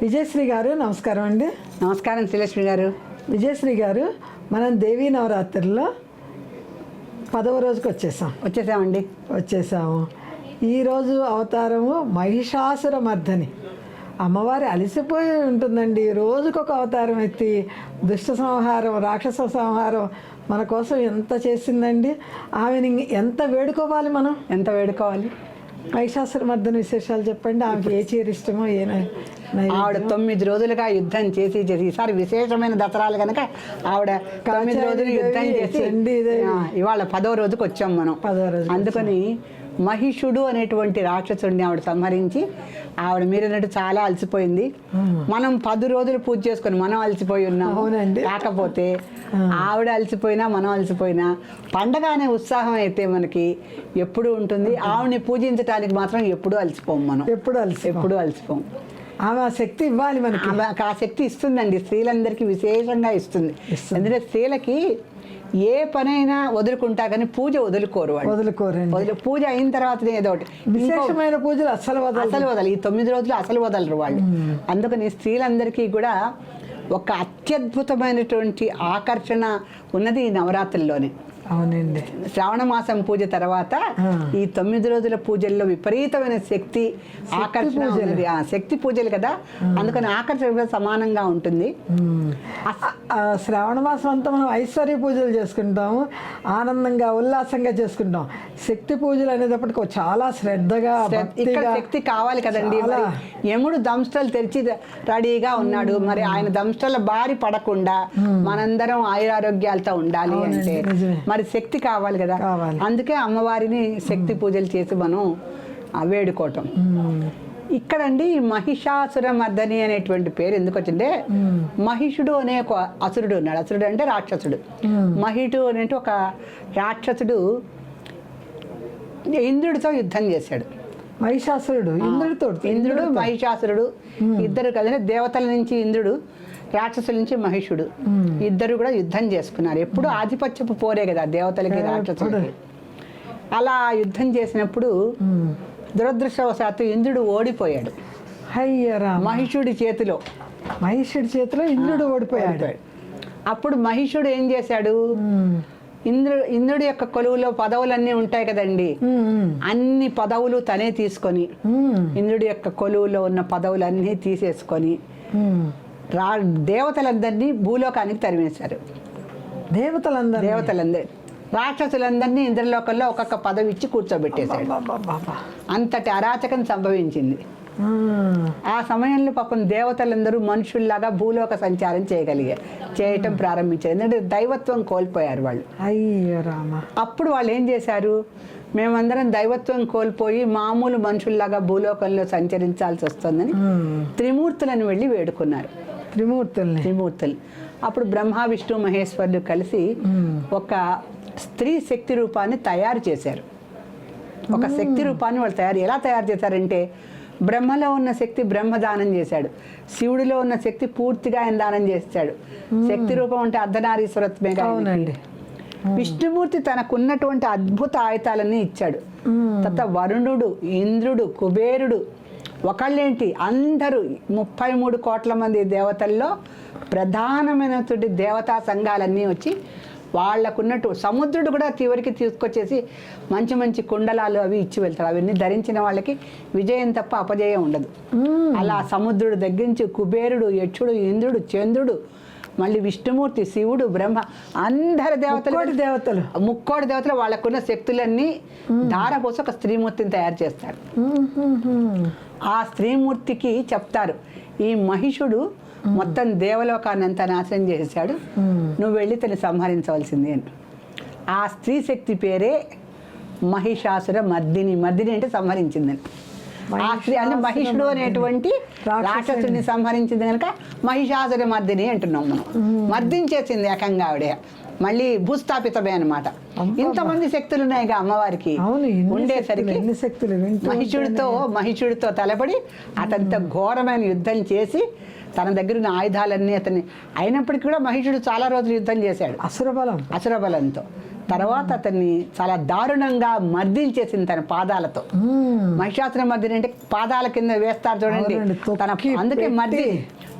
విజయశ్రీ గారు నమస్కారం అండి. నమస్కారం శ్రీలక్ష్మి గారు. విజయశ్రీ గారు, మనం దేవీ నవరాత్రుల్లో 10వ రోజుకి వచ్చేసాము. ఈరోజు అవతారము మహిషాసుర మర్దని. అమ్మవారి అలసిపోయి ఉంటుందండి. రోజుకొక అవతారం ఎత్తి దుష్ట సంహారం, రాక్షస సంహారం మన కోసం ఎంత చేసిందండి. ఆమెని ఎంత వేడుకోవాలి, మనం ఎంత వేడుకోవాలి. మహిషాసుర మర్దని విశేషాలు చెప్పండి. ఆమెకి ఏ చీర ఇష్టమో, ఆవిడ 9 రోజులుగా యుద్ధం చేసి ఈసారి విశేషమైన దసరాలు కనుక ఆవిడ 9 రోజులు యుద్ధం చేసి ఇవాళ 10వ రోజుకి వచ్చాం మనం. అందుకని మహిషుడు అనేటువంటి రాక్షసుడిని ఆవిడ సంహరించి, ఆవిడ మీరన్నట్టు చాలా అలసిపోయింది. మనం 10 రోజులు పూజ చేసుకొని మనం అలసిపోయి ఉన్నాం. కాకపోతే ఆవిడ అలసిపోయినా మనం అలసిపోయినా పండగ అనే ఉత్సాహం అయితే మనకి ఎప్పుడు ఉంటుంది. ఆవిడని పూజించడానికి మాత్రం ఎప్పుడు అలసిపోం మనం. ఎప్పుడు అలసిపోం. ఆమె శక్తి ఇవ్వాలి మనకి. ఆ శక్తి ఇస్తుందండి, స్త్రీలందరికీ విశేషంగా ఇస్తుంది. ఎందుకంటే స్త్రీలకి ఏ పనైనా వదులుకుంటా కానీ పూజ వదులుకోరు. పూజ అయిన తర్వాత ఏదో ఒకటి విశేషమైన పూజలు అసలు వదలు. ఈ 9 రోజులు అసలు వదలరు వాళ్ళు. అందుకని స్త్రీలందరికీ కూడా ఒక అత్యద్భుతమైనటువంటి ఆకర్షణ ఉన్నది ఈ నవరాత్రుల్లోనే. అవునండి. శ్రావణ మాసం పూజ తర్వాత ఈ 9 రోజుల పూజల్లో విపరీతమైన శక్తి ఆకర్షణ ఉన్నది. శక్తి పూజలు కదా, అందుకని ఆకర్షణ సమానంగా ఉంటుంది. శ్రావణ మాసం అంతా మనం ఐశ్వర్య పూజలు చేసుకుంటాము, ఆనందంగా ఉల్లాసంగా చేసుకుంటాం. శక్తి పూజలు అనేటప్పటికి చాలా శ్రద్ధగా, శక్తి కావాలి కదండి. యముడు దంష్టలు తెరిచి రెడీగా ఉన్నాడు. మరి ఆయన దంష్టల బారి పడకుండా మనందరం ఆయురారోగ్యాలతో ఉండాలి అంటే మరి శక్తి కావాలి కదా. అందుకే అమ్మవారిని శక్తి పూజలు చేసి మనం వేడుకోవటం. ఇక్కడండి మహిషాసుర మర్దని అనేటువంటి పేరు ఎందుకు వచ్చిందే, మహిషుడు అనే ఒక అసురుడు ఉన్నాడు. అసురుడు అంటే రాక్షసుడు. మహిషుడు అనే ఒక రాక్షసుడు ఇంద్రుడితో యుద్ధం చేశాడు. మహిషాసురుడు ఇంద్రుడు మహిషాసురుడు ఇద్దరు కదండి. దేవతల నుంచి ఇంద్రుడు, రాక్షసుల నుంచి మహిషుడు, ఇద్దరు కూడా యుద్ధం చేసుకున్నారు. ఎప్పుడు ఆధిపత్యపు పోరే కదా దేవతలకి రాక్షసులకి. అలా యుద్ధం చేసినప్పుడు దురదృష్టవశాత్తు ఇంద్రుడు ఓడిపోయాడు. మహిషుడి చేతిలో ఇంద్రుడు ఓడిపోయాడు. అప్పుడు మహిషుడు ఏం చేశాడు, ఇంద్రుడి యొక్క కొలువులో పదవులన్నీ ఉంటాయి కదండి, అన్ని పదవులు తనే తీసుకొని ఇంద్రుడి యొక్క కొలువులో ఉన్న పదవులన్నీ తీసేసుకొని దేవతలందరినీ భూలోకానికి తరిమేశారు. దేవతలందరూ రాక్షసులందరినీ ఇంద్రలోకంలో ఒక్కొక్క పదవి ఇచ్చి కూర్చోబెట్టేశాడు. అంతటి అరాచకం సంభవించింది. ఆ సమయంలో పాపం దేవతలందరూ మనుషుల్లాగా భూలోక సంచారం చేయటం ప్రారంభించారు. ఎందుకంటే దైవత్వం కోల్పోయారు వాళ్ళు. అప్పుడు వాళ్ళు ఏం చేశారు, మేమందరం దైవత్వం కోల్పోయి మామూలు మనుషుల్లాగా భూలోకంలో సంచరించాల్సి వస్తుందని త్రిమూర్తులను వెళ్ళి వేడుకున్నారు. త్రిమూర్తులు అప్పుడు బ్రహ్మ విష్ణు మహేశ్వరులు కలిసి ఒక స్త్రీ శక్తి రూపాన్ని తయారు చేశారు. ఒక శక్తి రూపాన్ని వాళ్ళు ఎలా తయారు చేశారంటే, బ్రహ్మలో ఉన్న శక్తి బ్రహ్మ దానం చేశాడు, శివుడిలో ఉన్న శక్తి పూర్తిగా ఆయన దానం చేశాడు. శక్తి రూపం అంటే అర్ధనారీశ్వరత్వమే కాదండి. విష్ణుమూర్తి తనకున్నటువంటి అద్భుత ఆయుధాలన్నీ ఇచ్చాడు. తర్వాత వరుణుడు, ఇంద్రుడు, కుబేరుడు, ఒకళ్ళేంటి అందరూ 33 కోట్ల మంది దేవతల్లో ప్రధానమైనటువంటి దేవతా సంఘాలన్నీ వచ్చి వాళ్ళకున్నట్టు సముద్రుడు కూడా చివరికి తీసుకొచ్చేసి మంచి మంచి కుండలాలు అవి ఇచ్చి వెళ్తారు. అవన్నీ ధరించిన వాళ్ళకి విజయం తప్ప అపజయం ఉండదు. అలా సముద్రుడు దగ్గర నుంచి కుబేరుడు, యక్షుడు, ఇంద్రుడు, చంద్రుడు, మళ్ళీ విష్ణుమూర్తి, శివుడు, బ్రహ్మ, అందరు దేవతలు 3 దేవతలు వాళ్ళకున్న శక్తులన్నీ ధారపోసి ఒక స్త్రీమూర్తిని తయారు చేస్తారు. ఆ స్త్రీమూర్తికి చెప్తారు, ఈ మహిషుడు మొత్తం దేవలోకాన్ని అంతా నాశనం చేసేసాడు, నువ్వు వెళ్ళి తను సంహరించవలసింది అని. ఆ స్త్రీ శక్తి పేరే మహిషాసుర మర్దిని. మర్దిని అంటే సంహరించిందని. ఆ స్త్రీ అంటే మహిషుడు అనేటువంటి రాక్షసుడిని సంహరించింది కనుక మహిషాసుర మర్దిని అంటున్నాం మనం. మర్దించేసింది ఏకంగా ఆవిడే. మళ్ళీ భూస్థాపితమే అనమాట. ఇంతమంది శక్తులు ఉన్నాయిగా అమ్మవారికి. ఉండేసరికి మహిషుడితో తలపడి అతనితో ఘోరమైన యుద్ధం చేసి తన దగ్గర ఉన్న ఆయుధాలన్నీ అతన్ని అయినప్పటికీ కూడా మహిషుడు చాలా రోజులు యుద్ధం చేశాడు అసురబలంతో. తర్వాత అతన్ని చాలా దారుణంగా మర్దించేసింది తన పాదాలతో. మహిషాసుర మర్దిని అంటే పాదాల కింద వేస్తారు చూడండి, అవునండి, తన తొక్కి అందుకే పెట్టి.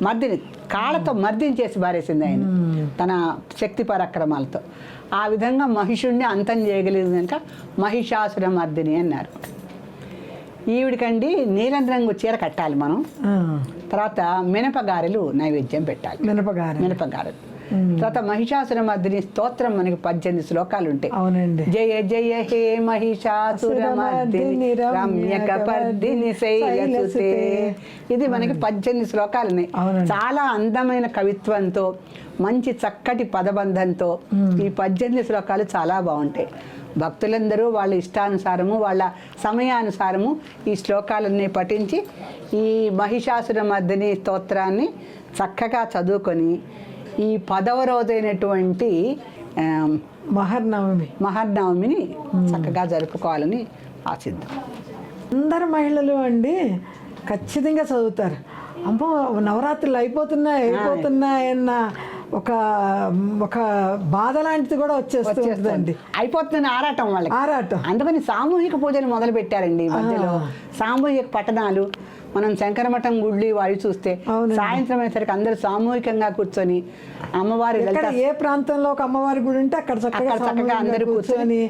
మర్దిని కాళ్ళతో మర్దించేసి పారేసింది ఆయన తన శక్తి పరాక్రమాలతో. ఆ విధంగా మహిషుణ్ణి అంతం చేయగలిగింది కనుక మహిషాసుర మర్దిని అన్నారు. ఈవిడికండి నీలం రంగు చీర కట్టాలి మనం. తర్వాత మినపగారెలు నైవేద్యం పెట్టాలి. మినపగారెలు. తర్వాత మహిషాసుర మర్దిని స్తోత్రం మనకి 18 శ్లోకాలు ఉంటాయి. అవునండి. జయ జయ హే మహిషాసుర మర్దిని రమ్యక పర్దిని శైలసుతే. ఇది మనకి 18 శ్లోకాలు ఉన్నాయి. చాలా అందమైన కవిత్వంతో, మంచి చక్కటి పదబంధంతో ఈ 18 శ్లోకాలు చాలా బాగుంటాయి. భక్తులందరూ వాళ్ళ ఇష్టానుసారము, వాళ్ళ సమయానుసారము ఈ శ్లోకాలన్నీ పఠించి ఈ మహిషాసుర మర్దిని స్తోత్రాన్ని చక్కగా చదువుకొని ఈ 10వ రోజైనటువంటి మహర్నవమిని చక్కగా జరుపుకోవాలని ఆశిద్దాం. అందరు మహిళలు అండి ఖచ్చితంగా చదువుతారు. అమ్మో నవరాత్రులు అయిపోతున్నాయన్న ఒక బాధ లాంటిది కూడా వచ్చేస్తుందండి. అయిపోతుందని ఆరాటం వాళ్ళకి. అందుకని సామూహిక పూజలు మొదలు పెట్టారండి ఈ మధ్యలో. సామూహిక పఠనాలు మనం శంకరమఠం గుళ్ళు వాడి చూస్తే సాయంత్రం అయ్యేసరికి అందరూ సామూహికంగా కూర్చొని అమ్మవారి ఏ ప్రాంతంలో ఒక అమ్మవారి గుడి ఉంటే అక్కడ చక్కగా అందరూ కూర్చొని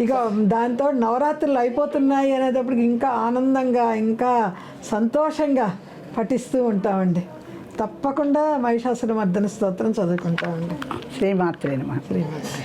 ఇక దాంతో నవరాత్రులు అయిపోతున్నాయి అనేటప్పటికి ఇంకా ఆనందంగా ఇంకా సంతోషంగా పఠిస్తూ ఉంటామండి. తప్పకుండా మహిషాసుర మర్దిని స్తోత్రం చదువుకుంటామండి. శ్రీమాత్రే నమః. శ్రీమాత్రే.